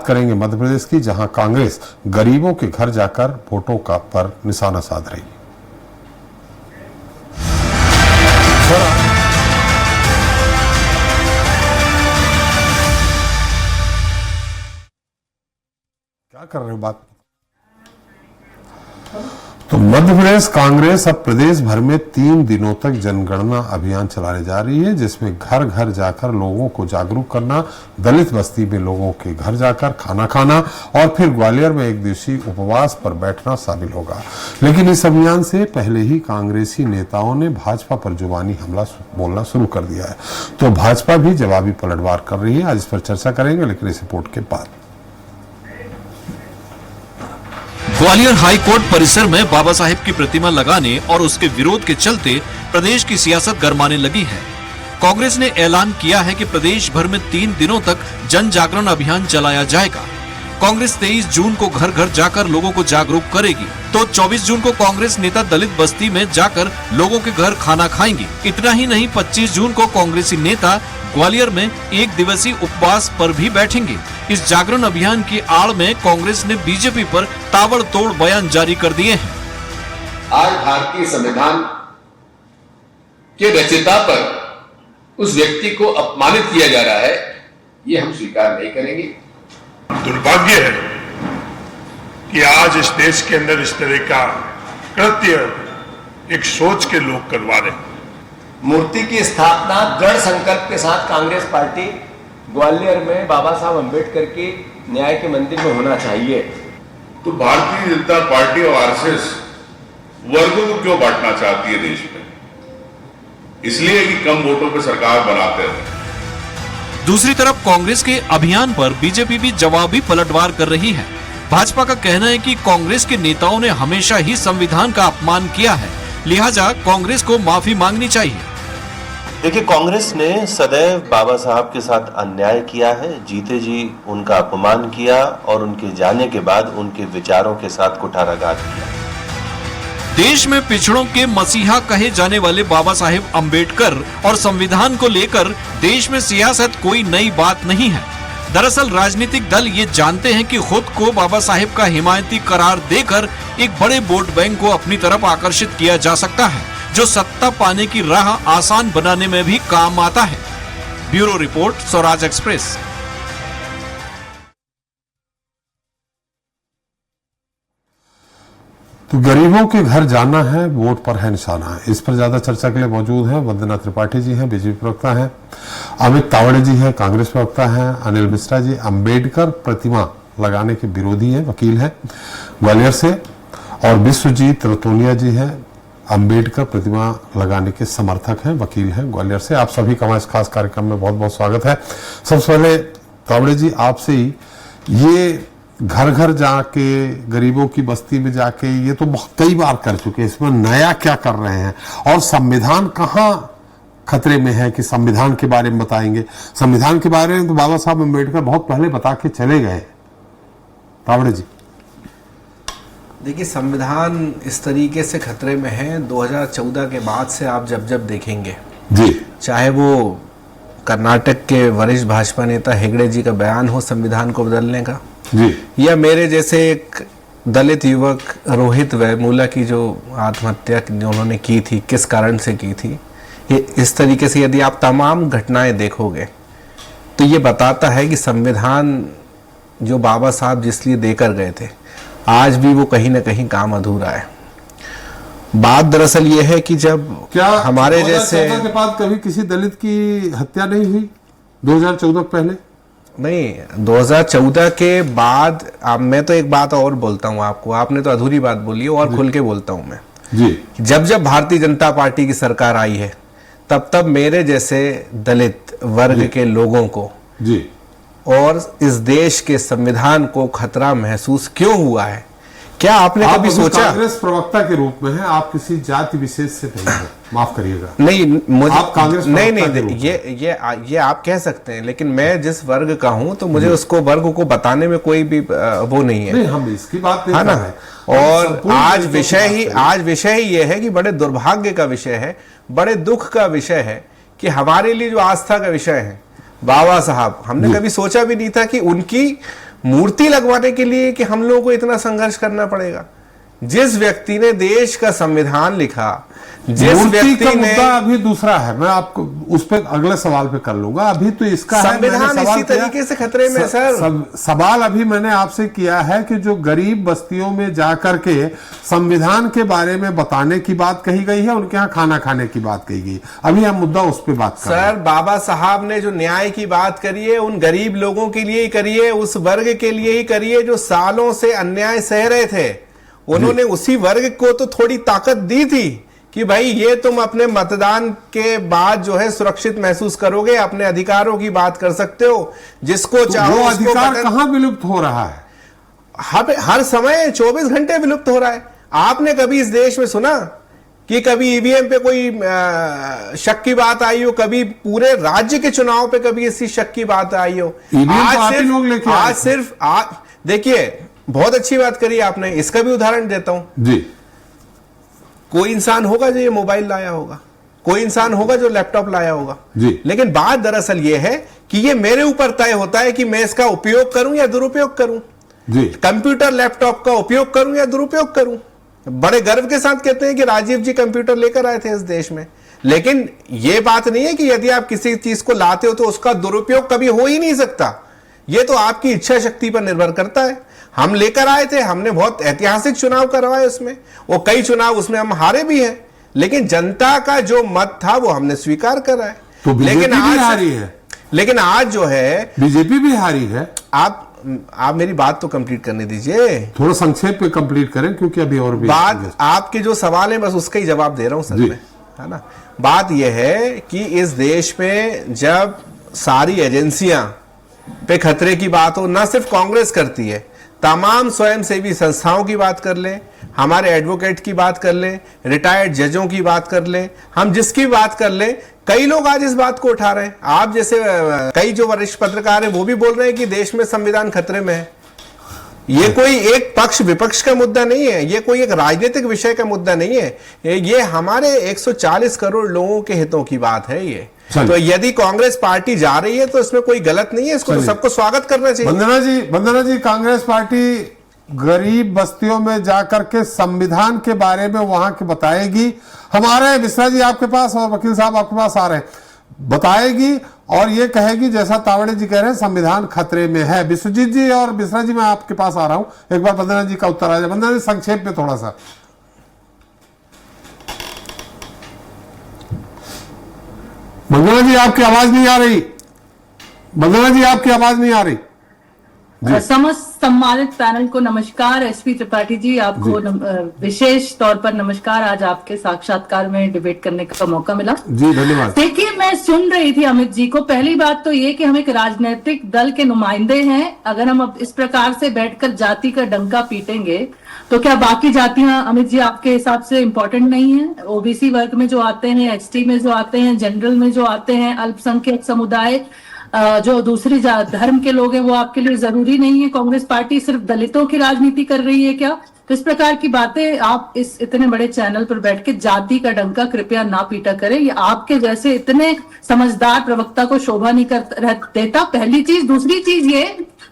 बात करेंगे मध्य प्रदेश की, जहां कांग्रेस गरीबों के घर जाकर वोटों का पर निशाना साध रही है। क्या कर रहे हो बात? तो मध्य प्रदेश कांग्रेस अब प्रदेश भर में 3 दिनों तक जनगणना अभियान चलाने जा रही है, जिसमें घर घर जाकर लोगों को जागरूक करना, दलित बस्ती में लोगों के घर जाकर खाना खाना और फिर ग्वालियर में 1 दिवसीय उपवास पर बैठना शामिल होगा। लेकिन इस अभियान से पहले ही कांग्रेसी नेताओं ने भाजपा पर जुबानी हमला बोलना शुरू कर दिया है। तो भाजपा भी जवाबी पलटवार कर रही है। आज इस पर चर्चा करेंगे, लेकिन इस रिपोर्ट के बाद। ग्वालियर हाई कोर्ट परिसर में बाबा साहेब की प्रतिमा लगाने और उसके विरोध के चलते प्रदेश की सियासत गरमाने लगी है। कांग्रेस ने ऐलान किया है कि प्रदेश भर में 3 दिनों तक जन जागरण अभियान चलाया जाएगा। कांग्रेस 23 जून को घर घर जाकर लोगों को जागरूक करेगी, तो 24 जून को कांग्रेस नेता दलित बस्ती में जाकर लोगों के घर खाना खाएंगी। इतना ही नहीं, 25 जून को कांग्रेसी नेता ग्वालियर में 1 दिवसीय उपवास पर भी बैठेंगे। इस जागरण अभियान की आड़ में कांग्रेस ने बीजेपी पर ताबड़तोड़ बयान जारी कर दिए हैं। आज भारतीय संविधान के रचयिता पर उस व्यक्ति को अपमानित किया जा रहा है, ये हम स्वीकार नहीं करेंगे। दुर्भाग्य है कि आज इस देश के अंदर इस तरह का कृत्य एक सोच के लोग करवा रहे हैं। मूर्ति की स्थापना दृढ़ संकल्प के साथ कांग्रेस पार्टी ग्वालियर में बाबा साहब अंबेडकर की न्याय के मंदिर में होना चाहिए। तो भारतीय जनता पार्टी और आरएसएस वर्गों को क्यों बांटना चाहती है देश में? इसलिए कि कम वोटों पर सरकार बनाते हैं। दूसरी तरफ कांग्रेस के अभियान पर बीजेपी भी जवाबी पलटवार कर रही है। भाजपा का कहना है कि कांग्रेस के नेताओं ने हमेशा ही संविधान का अपमान किया है, लिहाजा कांग्रेस को माफी मांगनी चाहिए। देखिए, कांग्रेस ने सदैव बाबा साहब के साथ अन्याय किया है, जीते जी उनका अपमान किया और उनके जाने के बाद उनके विचारों के साथ कुठाराघात किया। देश में पिछड़ों के मसीहा कहे जाने वाले बाबा साहेब अंबेडकर और संविधान को लेकर देश में सियासत कोई नई बात नहीं है। दरअसल राजनीतिक दल ये जानते हैं कि खुद को बाबा साहेब का हिमायती करार देकर एक बड़े वोट बैंक को अपनी तरफ आकर्षित किया जा सकता है, जो सत्ता पाने की राह आसान बनाने में भी काम आता है। Bureau report, Swaraj express. तो गरीबों के घर जाना है, वोट पर है निशाना। इस पर ज्यादा चर्चा के लिए मौजूद हैं वंदना त्रिपाठी जी हैं, बीजेपी प्रवक्ता हैं, अमित तावड़े जी हैं, कांग्रेस प्रवक्ता हैं, अनिल मिश्रा जी अंबेडकर प्रतिमा लगाने के विरोधी हैं, वकील हैं ग्वालियर से, और विश्वजीत रतोनिया जी हैं, अंबेडकर प्रतिमा लगाने के समर्थक हैं, वकील हैं ग्वालियर से। आप सभी का इस खास कार्यक्रम में बहुत बहुत स्वागत है। सबसे पहले तावड़े जी आपसे ही, ये घर घर जाके गरीबों की बस्ती में जाके ये तो बहुत कई बार कर चुके हैं, इसमें नया क्या कर रहे हैं और संविधान कहाँ खतरे में है कि संविधान के बारे में बताएंगे? संविधान के बारे में तो बाबा साहब अम्बेडकर बहुत पहले बता के चले गए। तावड़े जी, देखिए, संविधान इस तरीके से खतरे में है 2014 के बाद से। आप जब जब देखेंगे जी, चाहे वो कर्नाटक के वरिष्ठ भाजपा नेता हेगड़े जी का बयान हो संविधान को बदलने का जी, या मेरे जैसे एक दलित युवक रोहित वेमुला की जो आत्महत्या उन्होंने की थी, किस कारण से की थी, ये इस तरीके से यदि आप तमाम घटनाएं देखोगे तो ये बताता है कि संविधान जो बाबा साहब जिसलिए देकर गए थे, आज भी वो कहीं ना कहीं काम अधूरा है। बात दरअसल ये है कि जब क्या हमारे जैसे के बाद कभी किसी दलित की हत्या नहीं हुई 2014 पहले? नहीं, 2014 के बाद मैं तो एक बात और बोलता हूं आपको, आपने तो अधूरी बात बोली और खुल के बोलता हूं मैं जी। जब जब भारतीय जनता पार्टी की सरकार आई है तब तब मेरे जैसे दलित वर्ग के लोगों को जी और इस देश के संविधान को खतरा महसूस क्यों हुआ है? क्या आपने कभी सोचा? कांग्रेस प्रवक्ता के रूप में है, आप किसी जाति विशेष से नहीं है, माफ करिएगा। नहीं, मुझे आप कांग्रेस नहीं, ये आप कह सकते हैं, लेकिन मैं जिस वर्ग का हूं तो मुझे उसको वर्ग को बताने में कोई भी वो नहीं है। नहीं, हम इसकी बात नहीं है ना। और आज विषय ही ये है कि बड़े दुर्भाग्य का विषय है, बड़े दुख का विषय है कि हमारे लिए जो आस्था का विषय है बाबा साहब, हमने कभी सोचा भी नहीं था कि उनकी मूर्ति लगवाने के लिए कि हम लोगों को इतना संघर्ष करना पड़ेगा? जिस व्यक्ति ने देश का संविधान लिखा, जिस मूर्ति व्यक्ति का ने मुद्दा अभी दूसरा है, मैं आपको उस पर अगले सवाल पे कर लूंगा। अभी तो इसका संविधान इसी तरीके से खतरे में सर। सवाल अभी मैंने आपसे किया है कि जो गरीब बस्तियों में जाकर के संविधान के बारे में बताने की बात कही गई है, उनके यहाँ खाना खाने की बात कही गई, अभी हम मुद्दा उस पर बात कर रहे हैं। सर, बाबा साहब ने जो न्याय की बात करी है, उन गरीब लोगों के लिए ही करी है, उस वर्ग के लिए ही करी है जो सालों से अन्याय सह रहे थे। उन्होंने उसी वर्ग को तो थोड़ी ताकत दी थी कि भाई ये तुम अपने मतदान के बाद जो है सुरक्षित महसूस करोगे, अपने अधिकारों की बात कर सकते हो, जिसको चाहो वो अधिकार कहाँ विलुप्त हो रहा है? हर समय 24 घंटे विलुप्त हो रहा है। आपने कभी इस देश में सुना कि कभी ईवीएम पे कोई शक की बात आई हो? कभी पूरे राज्य के चुनाव पे कभी इसी शक की बात आई हो? आज सिर्फ देखिए, बहुत अच्छी बात करी आपने, इसका भी उदाहरण देता हूं जी। कोई इंसान होगा जो ये मोबाइल लाया होगा, कोई इंसान होगा जो लैपटॉप लाया होगा जी, लेकिन बात दरअसल ये है कि ये मेरे ऊपर तय होता है कि मैं इसका उपयोग करूं या दुरुपयोग करूं जी। कंप्यूटर लैपटॉप का उपयोग करूं या दुरुपयोग करूं। बड़े गर्व के साथ कहते हैं कि राजीव जी कंप्यूटर लेकर आए थे इस देश में, लेकिन यह बात नहीं है कि यदि आप किसी चीज को लाते हो तो उसका दुरुपयोग कभी हो ही नहीं सकता। यह तो आपकी इच्छा शक्ति पर निर्भर करता है। हम लेकर आए थे, हमने बहुत ऐतिहासिक चुनाव करवाए उसमें, और कई चुनाव उसमें हम हारे भी हैं, लेकिन जनता का जो मत था वो हमने स्वीकार करा है। तो लेकिन आज हारी है, लेकिन आज जो है बीजेपी भी हारी है। आप मेरी बात तो कंप्लीट करने दीजिए, थोड़ा संक्षेप में कंप्लीट करें, क्योंकि अभी और भी बात आपके जो सवाल है बस उसका ही जवाब दे रहा हूं सर मैं, है ना। बात यह है कि इस देश में जब सारी एजेंसियां पे खतरे की बात हो, ना सिर्फ कांग्रेस करती है, तमाम स्वयंसेवी संस्थाओं की बात कर लें, हमारे एडवोकेट की बात कर लें, रिटायर्ड जजों की बात कर लें, हम जिसकी बात कर लें, कई लोग आज इस बात को उठा रहे हैं। आप जैसे कई जो वरिष्ठ पत्रकार हैं वो भी बोल रहे हैं कि देश में संविधान खतरे में है। ये कोई एक पक्ष विपक्ष का मुद्दा नहीं है, ये कोई एक राजनीतिक विषय का मुद्दा नहीं है, ये हमारे 140 करोड़ लोगों के हितों की बात है। ये तो यदि कांग्रेस पार्टी जा रही है तो इसमें कोई गलत नहीं है, इसको तो सबको स्वागत करना चाहिए। वंदना जी, कांग्रेस पार्टी गरीब बस्तियों में जाकर के संविधान के बारे में वहां के बताएगी। हमारे मिश्रा जी आपके पास और वकील साहब आपके पास आ रहे हैं, बताएगी और ये कहेगी जैसा तावड़े जी कह रहे हैं संविधान खतरे में है। विश्वजीत जी और मिश्रा जी, मैं आपके पास आ रहा हूं, एक बार वंदना जी का उत्तर आ जाए। वंदना जी, संक्षेप में थोड़ा सा। वंदना जी आपकी आवाज नहीं आ रही, वंदना जी आपकी आवाज नहीं आ रही। समस्त सम्मानित पैनल को नमस्कार। एसपी त्रिपाठी जी, आपको विशेष तौर पर नमस्कार, आज आपके साक्षात्कार में डिबेट करने का मौका मिला जी, धन्यवाद। देखिए, मैं सुन रही थी अमित जी को। पहली बात तो ये कि हम एक राजनीतिक दल के नुमाइंदे हैं। अगर हम अब इस प्रकार से बैठकर जाति का डंका पीटेंगे तो क्या बाकी जातियां अमित जी आपके हिसाब से इंपॉर्टेंट नहीं है? ओबीसी वर्ग में जो आते हैं, एसटी में जो आते हैं, जनरल में जो आते हैं, अल्पसंख्यक समुदाय, जो दूसरी धर्म के लोग हैं, वो आपके लिए जरूरी नहीं है? कांग्रेस पार्टी सिर्फ दलितों की राजनीति कर रही है क्या? तो इस प्रकार की बातें आप इस इतने बड़े चैनल पर बैठ के जाति का डंका कृपया ना पीटा करें। ये आपके जैसे इतने समझदार प्रवक्ता को शोभा नहीं कर देता, पहली चीज। दूसरी चीज ये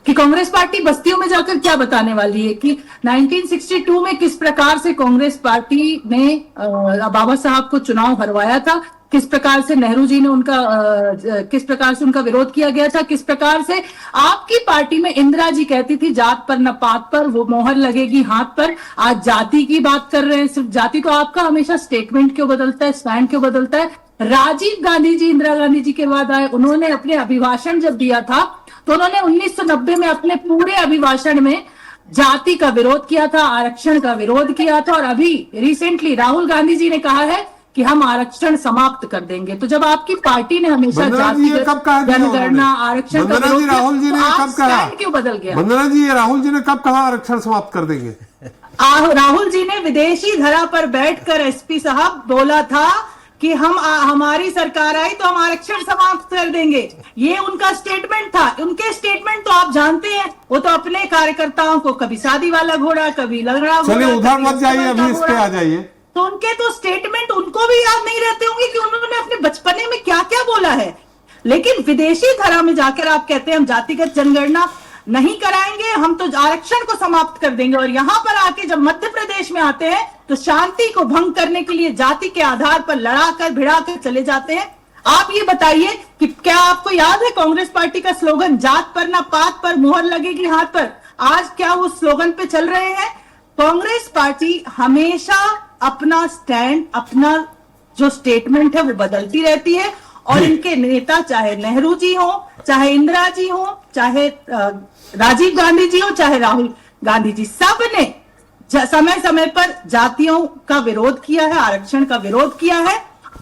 कि कांग्रेस पार्टी बस्तियों में जाकर क्या बताने वाली है कि 1962 में किस प्रकार से कांग्रेस पार्टी ने बाबा साहब को चुनाव हरवाया था, किस प्रकार से नेहरू जी ने किस प्रकार से उनका विरोध किया गया था, किस प्रकार से आपकी पार्टी में इंदिरा जी कहती थी जात पर न पात पर, वो मोहर लगेगी हाथ पर। आज जाति की बात कर रहे हैं, सिर्फ जाति। तो आपका हमेशा स्टेटमेंट क्यों बदलता है, स्टैंड क्यों बदलता है? राजीव गांधी जी इंदिरा गांधी जी के बाद आए, उन्होंने अपने अभिभाषण जब दिया था तो उन्होंने 1990 में अपने पूरे अभिभाषण में जाति का विरोध किया था, आरक्षण का विरोध किया था। और अभी रिसेंटली राहुल गांधी जी ने कहा है कि हम आरक्षण समाप्त कर देंगे। तो जब आपकी पार्टी ने हमेशा जाति जनगणना आरक्षण का विरोध किया, राहुल जी ने कब कहा, क्यों बदल गया? वंदना जी, राहुल जी ने कब कहा आरक्षण समाप्त कर देंगे? राहुल जी ने विदेशी धरा पर बैठकर एसपी साहब बोला था कि हमारी सरकार आई तो हम आरक्षण समाप्त कर देंगे। ये उनका स्टेटमेंट था। उनके स्टेटमेंट तो आप जानते हैं, वो तो अपने कार्यकर्ताओं को कभी शादी वाला घोड़ा, कभी लंगड़ा घोड़ा। चलिए उधर मत जाइए, अभी इस पे आ जाइए। तो उनके तो स्टेटमेंट उनको भी याद नहीं रहते होंगे कि उन्होंने अपने बचपने में क्या क्या बोला है। लेकिन विदेशी धरा में जाकर आप कहते हैं हम जातिगत जनगणना। नहीं कराएंगे, हम तो आरक्षण को समाप्त कर देंगे। और यहां पर आके जब मध्य प्रदेश में आते हैं तो शांति को भंग करने के लिए जाति के आधार पर लड़ाकर भिड़ाकर चले जाते हैं। आप ये बताइए कि क्या आपको याद है कांग्रेस पार्टी का स्लोगन, जात पर ना पात पर मोहर लगेगी हाथ पर, आज क्या वो स्लोगन पे चल रहे हैं? कांग्रेस पार्टी हमेशा अपना स्टैंड, अपना जो स्टेटमेंट है वो बदलती रहती है। और इनके नेता चाहे नेहरू जी हो, चाहे इंदिरा जी हो, चाहे राजीव गांधी जी हो, चाहे राहुल गांधी जी, सब ने समय समय पर जातियों का विरोध किया है, आरक्षण का विरोध किया है।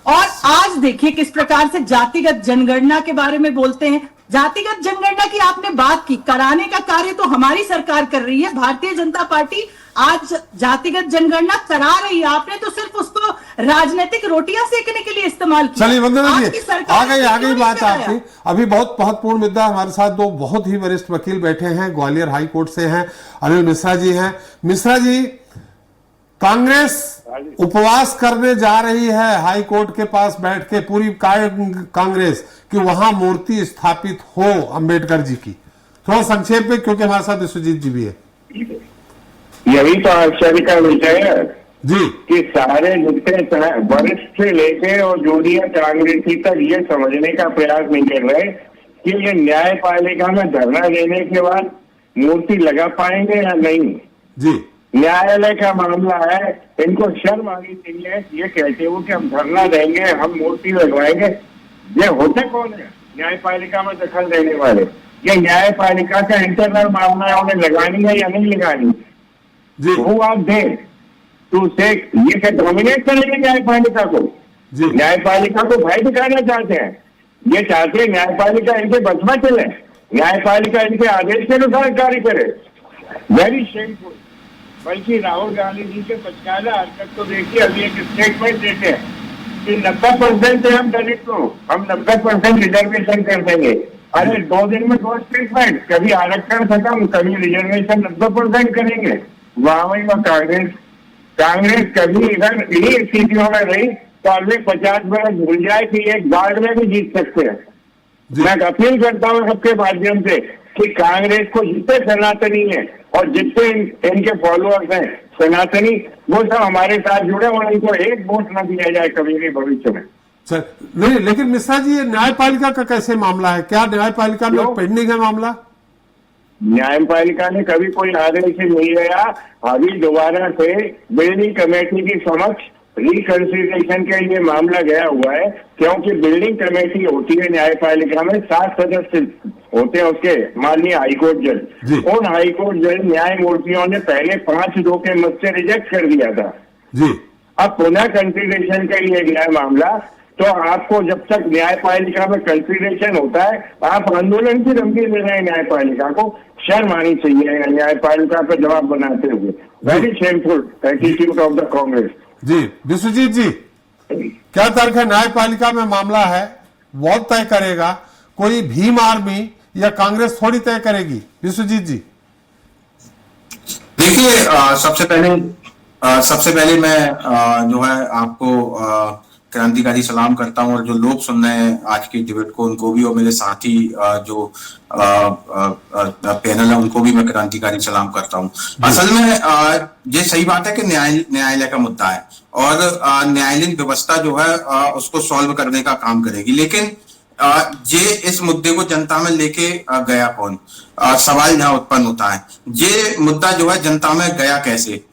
और आज देखिए किस प्रकार से जातिगत जनगणना के बारे में बोलते हैं। जातिगत जनगणना की आपने बात की, कराने का कार्य तो हमारी सरकार कर रही है, भारतीय जनता पार्टी आज जातिगत जनगणना करा रही है। आपने तो सिर्फ उसको राजनीतिक रोटियां सेकने के लिए इस्तेमाल किया। चलिए वंदना जी, आ गई बात कराया? आपकी। अभी बहुत महत्वपूर्ण मुद्दा, हमारे साथ दो बहुत ही वरिष्ठ वकील बैठे हैं, ग्वालियर हाई कोर्ट से हैं, अनिल मिश्रा जी हैं। मिश्रा जी, कांग्रेस उपवास करने जा रही है हाई कोर्ट के पास बैठ के, पूरी कांग्रेस, कि वहां मूर्ति स्थापित हो अंबेडकर जी की। थोड़ा संक्षेप में, क्योंकि हमारे साथ विश्वजीत जी भी है। यही तो आश्चर्य का विषय है जी कि सारे जितने वरिष्ठ से लेके और जूनियर कांग्रेसी तक ये समझने का प्रयास नहीं कर रहे कि ये न्यायपालिका में धरना देने के बाद मूर्ति लगा पाएंगे या नहीं। जी, न्यायालय का मामला है, इनको शर्म आनी चाहिए ये कहते हो कि हम धरना देंगे, हम मूर्ति लगवाएंगे। ये होते कौन है न्यायपालिका में दखल देने वाले? ये न्यायपालिका का इंटरनल मामला है, उन्हें लगानी है या नहीं लगानी। Who are they to say? ये क्या डोमिनेट करेंगे न्यायपालिका को? न्यायपालिका को भय दिखाना चाहते हैं। ये चाहते हैं न्यायपालिका इनके बस में चले, न्यायपालिका इनके आदेश के अनुसार कार्य करे। Very shameful. बल्कि राहुल गांधी जी के बचकाना हरकत को देखिए, अभी एक स्टेटमेंट देते हैं कि 90% से हम दलित को हम 90% रिजर्वेशन कर देंगे। अरे 2 दिन में 2 स्टेटमेंट, कभी आरक्षण खत्म, कभी रिजर्वेशन 90% करेंगे। वहां कांग्रेस कभी इधर इन्हीं स्थितियों में रही तो अगले 50 बरस भूल जाए कि एक गार्ड में भी जीत सकते हैं। मैं अपील करता हूँ सबके माध्यम से कि कांग्रेस को जितने सनातनी हैं और जितने इनके फॉलोअर्स हैं सनातनी, वो सब हमारे साथ जुड़े और इनको एक वोट न दिया जाए कभी भी भविष्य में। सर नहीं, लेकिन मिश्रा जी, ये न्यायपालिका का कैसे मामला है? क्या न्यायपालिका में पेंडिंग है मामला? न्यायपालिका ने कभी कोई आदेश नहीं दिया। अभी दोबारा से बिल्डिंग कमेटी की समक्ष रिकंसिडरेशन के लिए मामला गया हुआ है, क्योंकि बिल्डिंग कमेटी होती है न्यायपालिका में, 7 सदस्य होते हैं उसके, माननीय हाईकोर्ट जज। उन हाईकोर्ट जज न्यायमूर्तियों ने पहले 5-2 के मत से रिजेक्ट कर दिया था जी। अब पुनः कंसिडरेशन के लिए गया मामला, तो आपको जब तक न्यायपालिका में कंसिडरेशन होता है आप आंदोलन की धमकी दे रहे हैं न्यायपालिका को। शर्म आनी चाहिए न्यायपालिका पर जवाब बनाते हुए। Very shameful attitude of the Congress. जी विश्वजीत जी, क्या तर्क है? न्यायपालिका में मामला है, वोट तय करेगा कोई भीम आर्मी या कांग्रेस थोड़ी तय करेगी? विश्वजीत जी देखिए, सबसे पहले मैं जो है आपको क्रांतिकारी सलाम करता हूं, और जो लोग सुन रहे हैं आज की डिबेट को उनको भी, और मेरे साथी जो पैनल है उनको भी मैं क्रांतिकारी सलाम करता हूं। असल में ये सही बात है कि न्यायालय का मुद्दा है और न्यायालयीन व्यवस्था जो है उसको सॉल्व करने का काम करेगी। लेकिन ये इस मुद्दे को जनता में लेके गया कौन? सवाल यहाँ उत्पन्न होता है। ये मुद्दा जो है जनता में गया कैसे?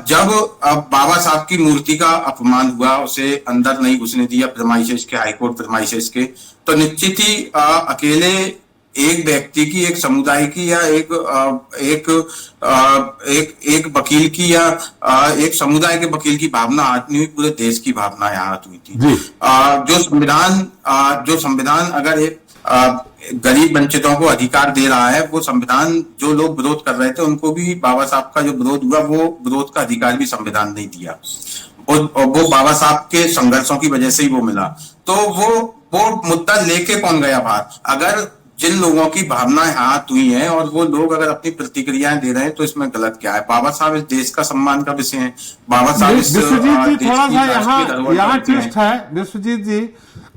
जब बाबा साहब की मूर्ति का अपमान हुआ, उसे अंदर नहीं घुसने दिया प्रेमाइसेस के, हाईकोर्ट प्रेमाइसेस के, तो निश्चित ही अकेले एक व्यक्ति की, एक समुदाय की, या एक वकील की, या एक समुदाय के वकील की भावना हाथ नहीं हुई, पूरे देश की भावना यहाँ हाथ हुई थी। जो संविधान अगर एक गरीब वंचितों को अधिकार दे रहा है, वो संविधान जो लोग विरोध कर रहे थे उनको भी बाबा साहब का जो विरोध हुआ, वो विरोध का अधिकार भी संविधान नहीं दिया। वो बाबा साहब के संघर्षों की वजह से ही वो मिला। तो वो मुद्दा लेके कौन गया बाहर? अगर जिन लोगों की भावनाएं हाथ हुई हैं और वो लोग अगर अपनी प्रतिक्रियाएं दे रहे हैं, तो इसमें गलत क्या है? बाबा साहब इस देश का सम्मान का विषय है। बाबा साहब विश्वजीत जी, थोड़ा सा यहाँ ट्विस्ट है विश्वजीत जी,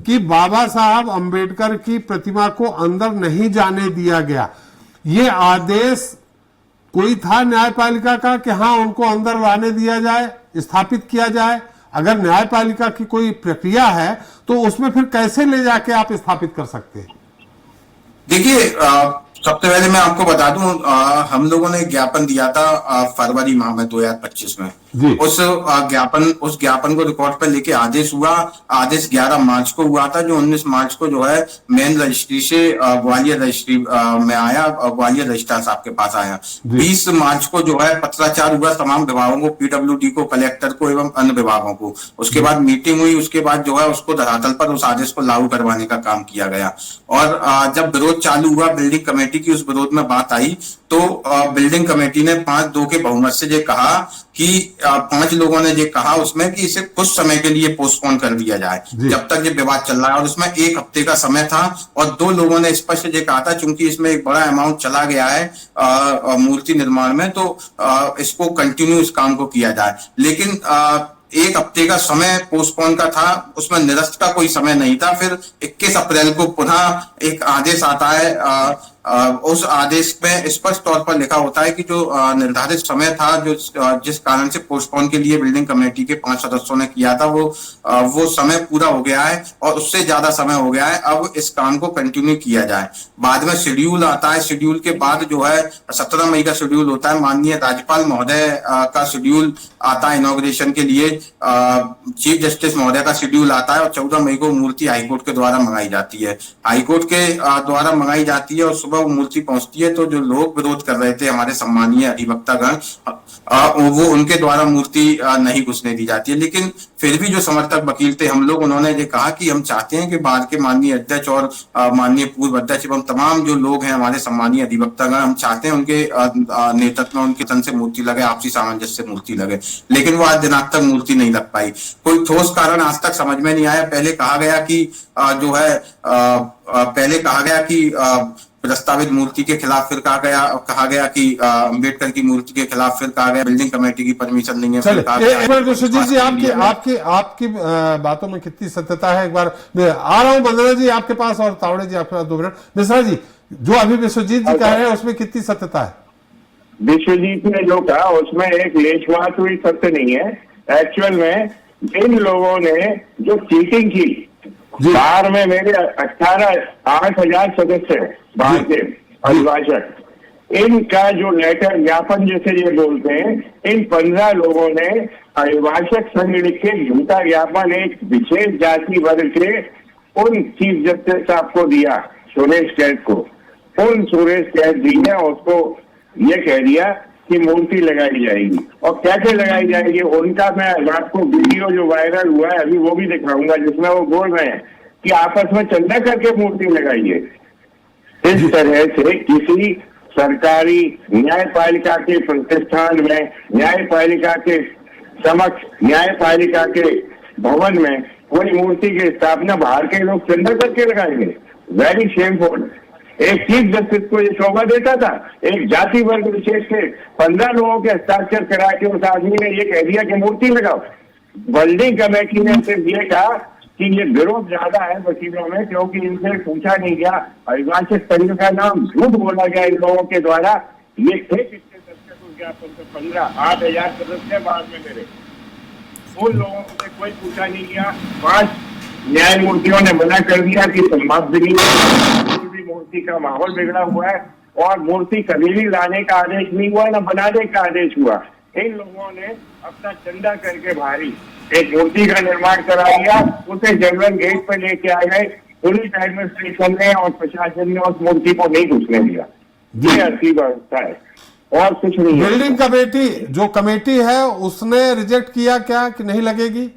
कि बाबा साहब अंबेडकर की प्रतिमा को अंदर नहीं जाने दिया गया। ये आदेश कोई था न्यायपालिका का कि हाँ उनको अंदर लाने दिया जाए, स्थापित किया जाए? अगर न्यायपालिका की कोई प्रक्रिया है तो उसमें फिर कैसे ले जाके आप स्थापित कर सकते हैं? देखिए, सबसे पहले मैं आपको बता दूं, हम लोगों ने ज्ञापन दिया था फरवरी माह में 2025 में। उस ज्ञापन को रिकॉर्ड पर लेके आदेश हुआ। आदेश 11 मार्च को हुआ था, जो 19 मार्च को जो है मेन रजिस्ट्री से ग्वालियर रजिस्ट्री में आया, ग्वालियर रजिस्ट्रार साहब के पास आया। 20 मार्च को जो है पत्राचार हुआ तमाम विभागों को, पीडब्ल्यूडी को, कलेक्टर को एवं अन्य विभागों को। उसके बाद मीटिंग हुई, उसके बाद जो है उसको धरातल पर उस आदेश को लागू करवाने का काम किया गया। और जब विरोध चालू हुआ, बिल्डिंग कमेटी की उस विरोध में बात आई, तो बिल्डिंग कमेटी ने 5-2 के बहुमत से ये कहा कि 5 लोगों ने ये कहा उसमें कि इसे कुछ समय के लिए पोस्टपोन कर दिया जाए जब तक ये विवाद चल रहा है। और उसमें 1 हफ्ते का समय था। और 2 लोगों ने स्पष्ट ये कहा था, चूंकि इसमें एक बड़ा अमाउंट चला गया है मूर्ति निर्माण में, तो इसको कंटिन्यू इस काम को किया जाए। लेकिन 1 हफ्ते का समय पोस्टपोन का था, उसमें निरस्त का कोई समय नहीं था। फिर 21 अप्रैल को पुनः एक आदेश आता है। उस आदेश में स्पष्ट तौर पर लिखा होता है कि जो निर्धारित समय था, जो जिस कारण से पोस्टपोन के लिए बिल्डिंग कमेटी के 5 सदस्यों ने किया था, वो समय पूरा हो गया है और उससे ज्यादा समय हो गया है। अब इस काम को कंटिन्यू किया जाए। बाद में शेड्यूल आता है। शेड्यूल के बाद जो है 17 मई का शेड्यूल होता है। माननीय राज्यपाल महोदय का शेड्यूल आता है इनॉग्रेशन के लिए। चीफ जस्टिस महोदय का शेड्यूल आता है और 14 मई को मूर्ति हाईकोर्ट के द्वारा मंगाई जाती है। हाईकोर्ट के द्वारा मंगाई जाती है और सुबह वो मूर्ति पहुंचती है। तो जो लोग विरोध कर रहे थे, हमारे सम्मानीय अधिवक्तागण, वो उनके द्वारा मूर्ति नहीं घुसने दी जाती है। लेकिन फिर भी जो समर्थक वकील थे हम लोग, उन्होंने ये कहा कि हम चाहते हैं कि बाद के माननीय अध्यक्ष और माननीय पूर्व अध्यक्ष एवं तमाम जो लोग हैं हमारे सम्मानीय अधिवक्तागण, हम चाहते हैं उनके नेतृत्व में उनके तन से मूर्ति लगे, आपसी सामंजस्य से मूर्ति लगे। लेकिन वो आज दिनांक तक मूर्ति नहीं लग पाई। कोई ठोस कारण आज तक समझ में नहीं आया। पहले कहा गया कि प्रस्तावित मूर्ति के खिलाफ, फिर कहा गया कि अंबेडकर की मूर्ति के खिलाफ, फिर कहा गया बिल्डिंग कमेटी की परमिशन नहीं है। सुजीत जी, आपकी बातों में कितनी सत्यता है? एक बार मैं आ रहा हूं वंदना जी आपके पास और तावड़े जी आपके पास 2 मिनट। मिश्रा जी, जो अभी विश्वजीत जी कह रहे हैं उसमें कितनी सत्यता है? विश्वजीत ने जो कहा उसमें एक लेशमात्र हुई सत्य नहीं है। एक्चुअल में इन लोगों ने जो चीटिंग की, बाहर में मेरे 8,000 सदस्य हैं बाहर के अभिभाषक, इनका जो लेटर ज्ञापन जैसे ये बोलते हैं, इन 15 लोगों ने अभिभाषक संघ लिख के झूठा ज्ञापन एक विशेष जाति वर्ग के उन चीफ जस्टिस साहब को दिया, सुरेश कैद को। उन सुरेश कैद जी ने उसको ये कह दिया कि मूर्ति लगाई जाएगी। और कैसे लगाई जाएगी उनका मैं आपको वीडियो जो वायरल हुआ है अभी वो भी दिखाऊंगा, जिसमें वो बोल रहे हैं कि आपस में चंदा करके मूर्ति लगाइए। इस तरह से किसी सरकारी न्यायपालिका के प्रतिष्ठान में, न्यायपालिका के समक्ष, न्यायपालिका के भवन में कोई मूर्ति की स्थापना बाहर के लोग चंदा करके लगाएंगे। Very shameful. एक चीफ जस्टिस को ये शोभा देता था, एक जाति वर्ग विशेष के 15 लोगों के हस्ताक्षर करा के उस आदमी ने ये कह दिया कि मूर्ति लगाओ। बिल्डिंग कमेटी ने सिर्फ ये कहा कि ये विरोध ज्यादा है वकीलों में, क्योंकि इनसे पूछा नहीं गया। अभिभाषक संघ का नाम झूठ बोला गया इन लोगों के द्वारा। ये थे कितने सदस्य उस ज्ञापन से? 8,000 सदस्य बाद में मेरे। उन लोगों से कोई पूछा नहीं गया। 5 न्यायमूर्तियों ने मना कर दिया कि संवादनी मूर्ति का माहौल बिगड़ा हुआ है और मूर्ति कभी भी लाने का आदेश नहीं हुआ, न बनाने का आदेश हुआ। इन लोगों ने अपना चंदा करके भारी एक मूर्ति का निर्माण करा दिया, उसे जनरल गेट पर लेके आ गए। पुलिस एडमिनिस्ट्रेशन ने और प्रशासन ने उस मूर्ति को नहीं घुसने दिया। ये असली व्यवस्था है और कुछ नहीं। बिल्डिंग कमेटी जो कमेटी है उसने रिजेक्ट किया क्या कि नहीं लगेगी?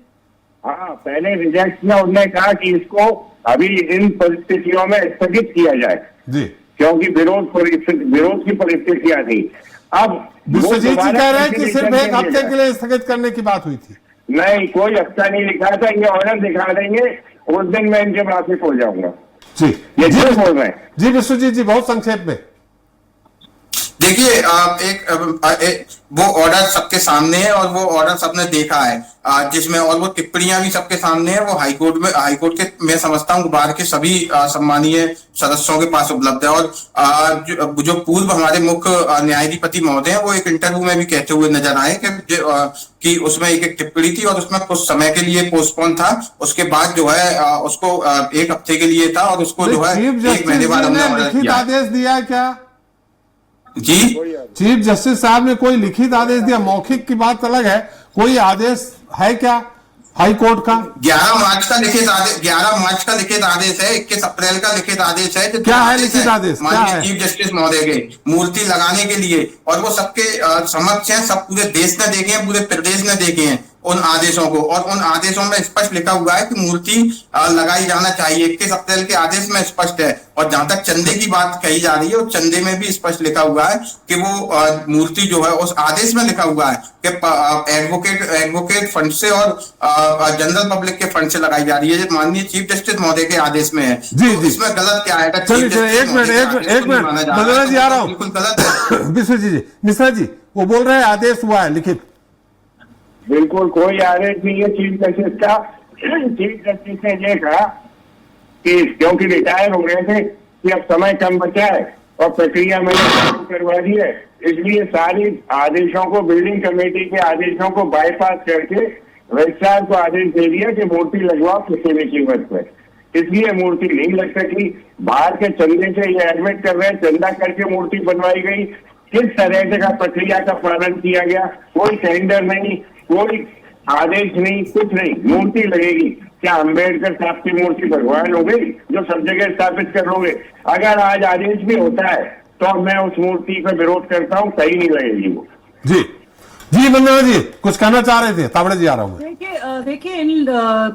हाँ, पहले रिजेक्ट किया। उन्होंने कहा कि इसको अभी इन परिस्थितियों में स्थगित किया जाए जी, क्योंकि विरोध की परिस्थितियां थी। अब विश्वजीत जी कह रहे हैं कि सिर्फ 1 हफ्ते के लिए स्थगित करने की बात हुई थी। नहीं, कोई हफ्ता नहीं लिखा था। ये ऑर्डर दिखा देंगे, उस दिन मैं इनके वापिस हो जाऊंगा। जी, ये बोल रहे हैं। जी विश्वजीत जी, बहुत संक्षेप में। देखिए वो ऑर्डर सबके सामने है और वो ऑर्डर सबने देखा है, जिसमें और वो टिप्पणियां भी सबके सामने है। वो हाईकोर्ट के मैं समझता हूँ बाहर के सभी सम्मानीय सदस्यों के पास उपलब्ध है। और जो पूर्व हमारे मुख्य न्यायाधिपति महोदय हैं, वो एक इंटरव्यू में भी कहते हुए नजर आए कि उसमें एक टिप्पणी थी और उसमें कुछ समय के लिए पोस्टपोन था, उसके बाद जो है उसको एक हफ्ते के लिए था और उसको जो है एक महीने बाद हमने ऑर्डर लिखित किया। आदेश दिया क्या जी, चीफ जस्टिस साहब ने कोई लिखित आदेश दिया? मौखिक की बात अलग है, कोई आदेश है क्या हाई कोर्ट का? 11 मार्च का लिखित आदेश है, 21 अप्रैल का लिखित आदेश है। क्या है लिखित आदेश? माननीय चीफ जस्टिस महोदय के मूर्ति लगाने के लिए, और वो सबके समक्ष है, सब पूरे देश ने देखे हैं, पूरे प्रदेश ने देखे हैं उन आदेशों को। और उन आदेशों में स्पष्ट लिखा हुआ है कि मूर्ति लगाई जाना चाहिए। 21 अप्रैल के आदेश में स्पष्ट है। और जहां तक चंदे की बात कही जा रही है, उस चंदे में भी स्पष्ट लिखा हुआ है कि वो मूर्ति जो है उस आदेश में लिखा हुआ है कि एडवोकेट फंड से और जनरल पब्लिक के फंड से लगाई जा रही है। माननीय चीफ जस्टिस महोदय के आदेश में है। जी, तो इसमें गलत क्या है? एक मिनट मंदना जी आ रहा हूँ। बिल्कुल गलत है। मिश्रा जी वो बोल रहे हैं आदेश हुआ है लिखित। बिल्कुल कोई आदेश नहीं है चीफ जस्टिस का। चीफ जस्टिस ने ये कहा कि क्योंकि रिटायर हो गए थे कि अब समय कम बचा है और प्रक्रिया मैंने शुरू करवा दी है, इसलिए सारी आदेशों को, बिल्डिंग कमेटी के आदेशों को बाईपास करके रजिस्ट्रार को आदेश दे दिया कि मूर्ति लगवाओ किसी भी कीमत पर। इसलिए मूर्ति नहीं लग सकी। बाहर के चंदे से ये एडमिट कर रहे हैं, चंदा करके मूर्ति बनवाई गई। किस तरह से का प्रक्रिया का पालन किया गया? कोई टेंडर नहीं, कोई आदेश नहीं, कुछ नहीं, मूर्ति लगेगी। क्या अंबेडकर साहब की मूर्ति भगवान हो गई जो सब जगह स्थापित कर लोगे? अगर आज आदेश भी होता है तो मैं उस मूर्ति का विरोध करता हूँ, कहीं नहीं लगेगी वो। जी वंदना जी कुछ कहना चाह रहे थे? तावड़े जी आ रहा हूँ। देखिए इन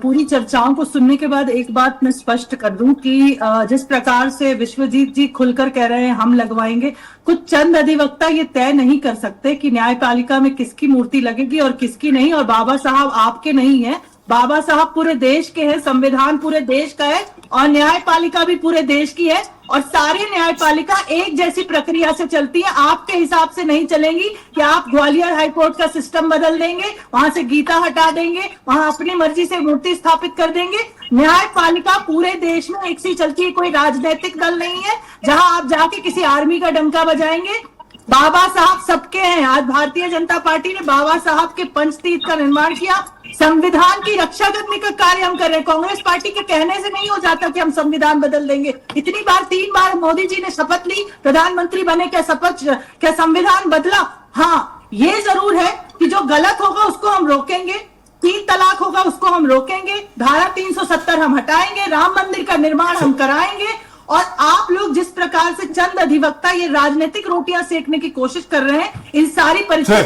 पूरी चर्चाओं को सुनने के बाद एक बात मैं स्पष्ट कर दूं कि जिस प्रकार से विश्वजीत जी खुलकर कह रहे हैं हम लगवाएंगे, कुछ चंद अधिवक्ता ये तय नहीं कर सकते कि न्यायपालिका में किसकी मूर्ति लगेगी और किसकी नहीं। और बाबा साहब आपके नहीं है, बाबा साहब पूरे देश के हैं, संविधान पूरे देश का है और न्यायपालिका भी पूरे देश की है। और सारी न्यायपालिका एक जैसी प्रक्रिया से चलती है, आपके हिसाब से नहीं चलेंगी कि आप ग्वालियर हाईकोर्ट का सिस्टम बदल देंगे, वहां से गीता हटा देंगे, वहां अपनी मर्जी से मूर्ति स्थापित कर देंगे। न्यायपालिका पूरे देश में एक सी चलती है, कोई राजनीतिक दल नहीं है जहां आप जाके किसी आर्मी का डंका बजाएंगे। बाबा साहब सबके हैं। आज भारतीय जनता पार्टी ने बाबा साहब के पंचतीर्थ का निर्माण किया, संविधान की रक्षा करने का कार्य हम कर रहे हैं। कांग्रेस पार्टी के कहने से नहीं हो जाता कि हम संविधान बदल देंगे। इतनी बार 3 बार मोदी जी ने शपथ ली, प्रधानमंत्री बने, क्या संविधान बदला? हाँ, ये जरूर है कि जो गलत होगा उसको हम रोकेंगे, 3 तलाक होगा उसको हम रोकेंगे, धारा 370 हम हटाएंगे, राम मंदिर का निर्माण हम कराएंगे। और आप लोग जिस प्रकार से चंद अधिवक्ता ये राजनीतिक रोटियां सेकने की कोशिश कर रहे हैं, इन सारी परिचय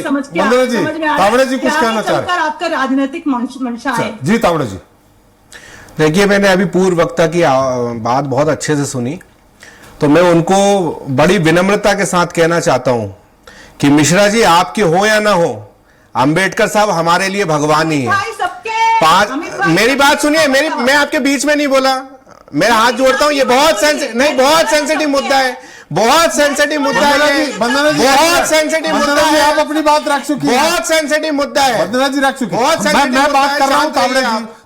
समझ में तावड़े जी कुछ कहना चाह रहे हैं? आपका राजनीतिक मंशा है। जी तावड़े जी देखिए, मैंने अभी पूर्व वक्ता की बात बहुत अच्छे से सुनी, तो मैं उनको बड़ी विनम्रता के साथ कहना चाहता हूं कि मिश्रा जी आपके हो या ना हो, अंबेडकर साहब हमारे लिए भगवान ही है। मेरी बात सुनिए, मैं आपके बीच में नहीं बोला, मेरा हाथ जोड़ता हूं। ये बहुत सेंसिटिव मुद्दा है, बहुत सेंसिटिव मुद्दा है, बहुत सेंसिटिव मुद्दा है। आप अपनी बात रख चुकी हैं, बहुत सेंसिटिव मुद्दा है, वंदना जी रख चुकी है। मैं बात कर रहा हूं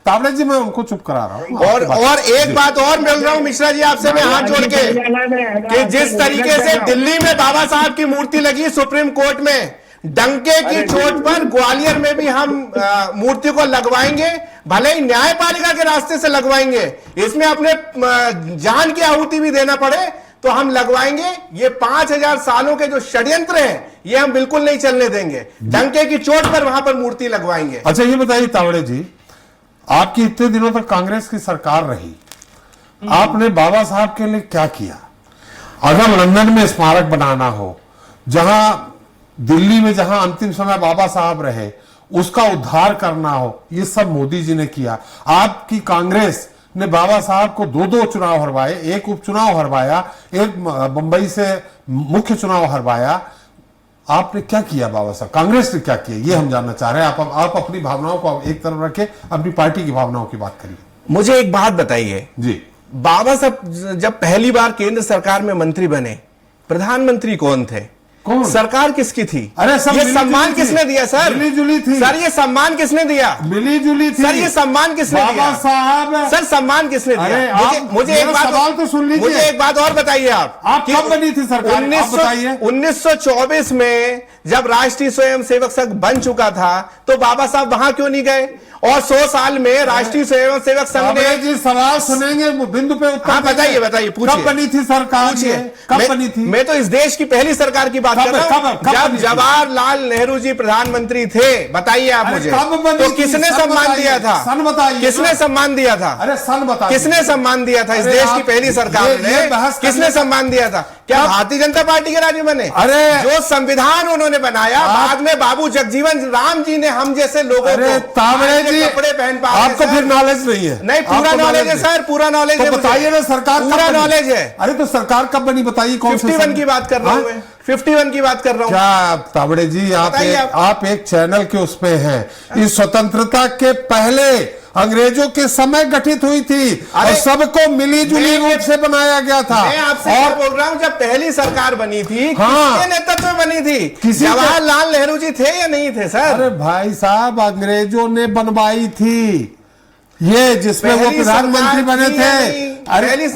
तावड़े जी मैं उनको चुप करा रहा हूं। और एक बात और मिल रहा हूं मिश्रा जी आपसे मैं हाथ जोड़ के, कि जिस तरीके से दिल्ली में बाबा साहब की मूर्ति लगी सुप्रीम कोर्ट में, डंके की चोट पर ग्वालियर में भी हम मूर्ति को लगवाएंगे, भले ही न्यायपालिका के रास्ते से लगवाएंगे, इसमें अपने जान की आहुति भी देना पड़े तो हम लगवाएंगे। ये 5000 सालों के जो षड्यंत्र हैं ये हम बिल्कुल नहीं चलने देंगे, डंके की चोट पर वहां पर मूर्ति लगवाएंगे। अच्छा ये बताइए तावड़े जी, आपकी इतने दिनों तक कांग्रेस की सरकार रही, आपने बाबा साहब के लिए क्या किया? अगर लंदन में स्मारक बनाना हो, जहां दिल्ली में जहां अंतिम समय बाबा साहब रहे उसका उद्धार करना हो, ये सब मोदी जी ने किया। आपकी कांग्रेस ने बाबा साहब को 2 चुनाव हरवाए, एक उपचुनाव हरवाया, एक बंबई से मुख्य चुनाव हरवाया। आपने क्या किया बाबा साहब, कांग्रेस ने क्या किया, ये हम जानना चाह रहे हैं। आप अपनी भावनाओं को एक तरफ रखें, अपनी पार्टी की भावनाओं की बात करिए। मुझे एक बात बताइए जी, बाबा साहब जब पहली बार केंद्र सरकार में मंत्री बने, प्रधानमंत्री कौन थे? कौन? सरकार किसकी थी? अरे सब ये सम्मान किसने दिया सर? मिली जुली थी सर। ये सम्मान किसने दिया? मिली जुली थी सर। ये सम्मान किसने दिया? बाबा साहब। सर सम्मान किसने दिया? अरे मुझे एक बात सवाल तो सुन लीजिए। मुझे एक बात और बताइए आप कब बनी थी सरकार? 1924 में जब राष्ट्रीय स्वयंसेवक संघ बन चुका था तो बाबा साहब वहां क्यों नहीं गए? और 100 साल में राष्ट्रीय स्वयंसेवक संघ ने जी सवाल सुनेंगे बिंदु पे उत्तर। हाँ बताइए बताइए, पूछिए। कब बनी थी सरकार? कब बनी थी? मैं तो इस देश की पहली सरकार की बात कर रहा हूं, जब जवाहरलाल नेहरू जी प्रधानमंत्री थे। बताइए आप मुझे, तो किसने सम्मान दिया था? सन बताइए। किसने सम्मान दिया था? अरे सन बताइए। किसने सम्मान दिया था? इस देश की पहली सरकार ने किसने सम्मान दिया था? क्या भारतीय जनता पार्टी के राज्य बने? अरे जो संविधान उन्होंने बनाया, बाद में बाबू जगजीवन राम जी ने हम जैसे लोगों को तावड़े जी कपड़े पहन पा, आपको फिर नॉलेज नहीं है? नहीं, पूरा नॉलेज है सर, पूरा नॉलेज है। बताइए ना सरकार पूरा नॉलेज है। अरे तो सरकार कब बनी बताइए? कौन 51 की बात कर रहा हूँ, 51 की बात कर रहा हूँ। क्या तावड़े जी आप एक चैनल के उसमें हैं। इस स्वतंत्रता के पहले अंग्रेजों के समय गठित हुई थी और सबको मिली जुली रूप से बनाया गया था। मैं आपसे और बोल रहा हूं, जब पहली सरकार बनी थी, हाँ, किसके नेतृत्व में बनी थी? जवाहरलाल नेहरू जी थे या नहीं थे सर? अरे भाई साहब, अंग्रेजों ने बनवाई थी ये, जिसमें वो प्रधानमंत्री बने थे। अरे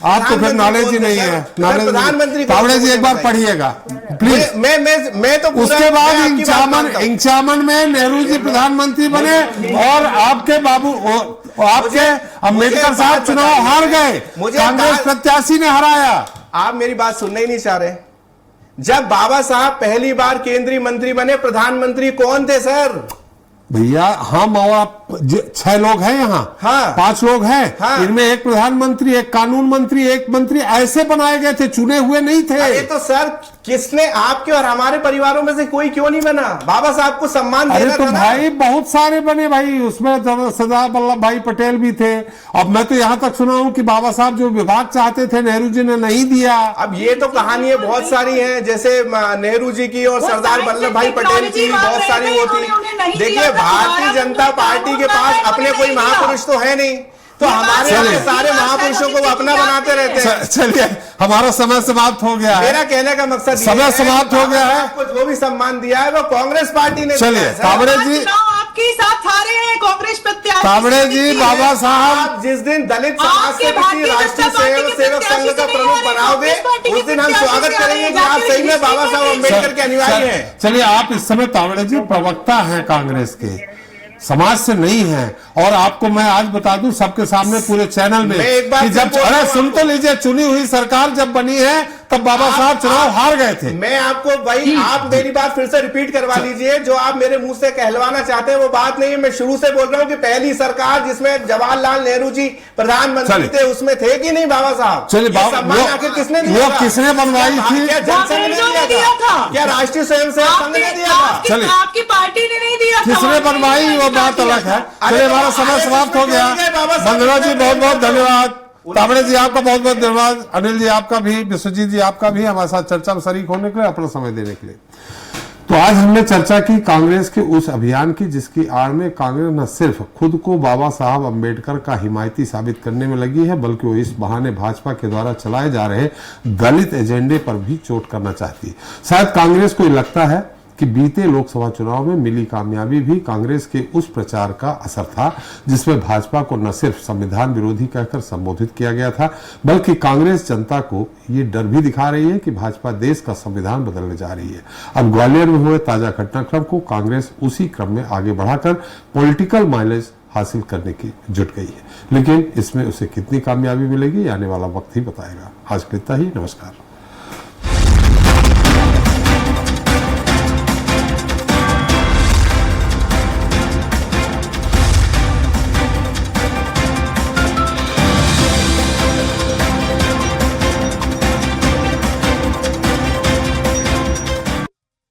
आपको फिर नॉलेज ही नहीं है। प्रधानमंत्री तावड़े जी एक बार पढ़िएगा प्लीज। मैं तो उसके बाद इंचामन में नेहरू जी प्रधानमंत्री बने और आपके आपके अम्बेडकर साहब चुनाव हार गए, कांग्रेस प्रत्याशी ने हराया। आप मेरी बात सुनना ही नहीं चाह रहे। जब बाबा साहब पहली बार केंद्रीय मंत्री बने, प्रधानमंत्री कौन थे सर? भैया हम और आप 6 लोग हैं यहाँ। हाँ। 5 लोग हैं। हाँ। इनमें एक प्रधानमंत्री, एक कानून मंत्री, एक मंत्री ऐसे बनाए गए थे, चुने हुए नहीं थे। अरे तो सर किसने, आपके और हमारे परिवारों में से कोई क्यों नहीं बना? बाबा साहब को सम्मान देना था। अरे तो भाई बहुत सारे बने भाई, उसमें सरदार वल्लभ भाई पटेल भी थे। अब मैं तो यहाँ तक सुना हूँ कि बाबा साहब जो विभाग चाहते थे नेहरू जी ने नहीं दिया। अब ये तो कहानियां बहुत सारी हैं, जैसे नेहरू जी की और सरदार वल्लभ भाई पटेल की बहुत सारी होती। देखिए भारतीय जनता पार्टी के पास अपने कोई महापुरुष तो है नहीं, तो हमारे सारे महापुरुषों को अपना बनाते रहते हैं। चलिए हमारा समय समाप्त हो गया है। मेरा कहने का मकसद समय समाप्त हो गया है। आपको जो भी सम्मान दिया है वो कांग्रेस पार्टी ने। चलिए तावड़े जी आपके साथ हारे हैं कांग्रेस प्रत्याशी। तावड़े जी बाबा साहब जिस दिन दलित समाज से किसी राष्ट्रीय स्वयंसेवक संघ का प्रमुख बनाओगे, उस दिन हम स्वागत करेंगे कि आप सही में बाबा साहब अम्बेडकर के अनुयायी हैं। चलिए आप इस समय तावड़े जी प्रवक्ता हैं कांग्रेस के, समाज से नहीं है। और आपको मैं आज बता दूं सबके सामने पूरे चैनल में कि जब सुन तो लीजिए, चुनी हुई सरकार जब बनी है तब बाबा साहब चुनाव हार गए थे। मैं आपको भाई, आप मेरी बात फिर से रिपीट करवा लीजिए। जो आप मेरे मुंह से कहलवाना चाहते हैं वो बात नहीं है। मैं शुरू से बोल रहा हूँ कि पहली सरकार जिसमें जवाहरलाल नेहरू जी प्रधानमंत्री थे, उसमें थे कि नहीं बाबा साहब? चलिए आखिर किसने दिया? वो किसने बनवाई थी? क्या जनसंघ ने दिया था? क्या राष्ट्रीय स्वयंसेवक संघ ने दिया था? चलिए आपकी पार्टी ने नहीं दिया। किसने बनवाई वो बात अलग है। चलिए हमारा समय समाप्त हो गया। वंदना जी बहुत बहुत धन्यवाद। तावड़े जी आपका बहुत बहुत धन्यवाद। अनिल जी आपका भी, विश्वजीत जी आपका भी हमारे साथ चर्चा में शरीक होने के लिए, अपना समय देने के लिए। तो आज हमने चर्चा की कांग्रेस के उस अभियान की जिसकी आड़ में कांग्रेस न सिर्फ खुद को बाबा साहब अम्बेडकर का हिमायती साबित करने में लगी है, बल्कि वो इस बहाने भाजपा के द्वारा चलाए जा रहे दलित एजेंडे पर भी चोट करना चाहती है। शायद कांग्रेस को लगता है कि बीते लोकसभा चुनाव में मिली कामयाबी भी कांग्रेस के उस प्रचार का असर था जिसमें भाजपा को न सिर्फ संविधान विरोधी कहकर संबोधित किया गया था, बल्कि कांग्रेस जनता को ये डर भी दिखा रही है कि भाजपा देश का संविधान बदलने जा रही है। अब ग्वालियर में हुए ताजा घटनाक्रम को कांग्रेस उसी क्रम में आगे बढ़ाकर पॉलिटिकल माइलेज हासिल करने की जुट गई है, लेकिन इसमें उसे कितनी कामयाबी मिलेगी आने वाला वक्त ही बताएगा। आज के इतना ही, नमस्कार।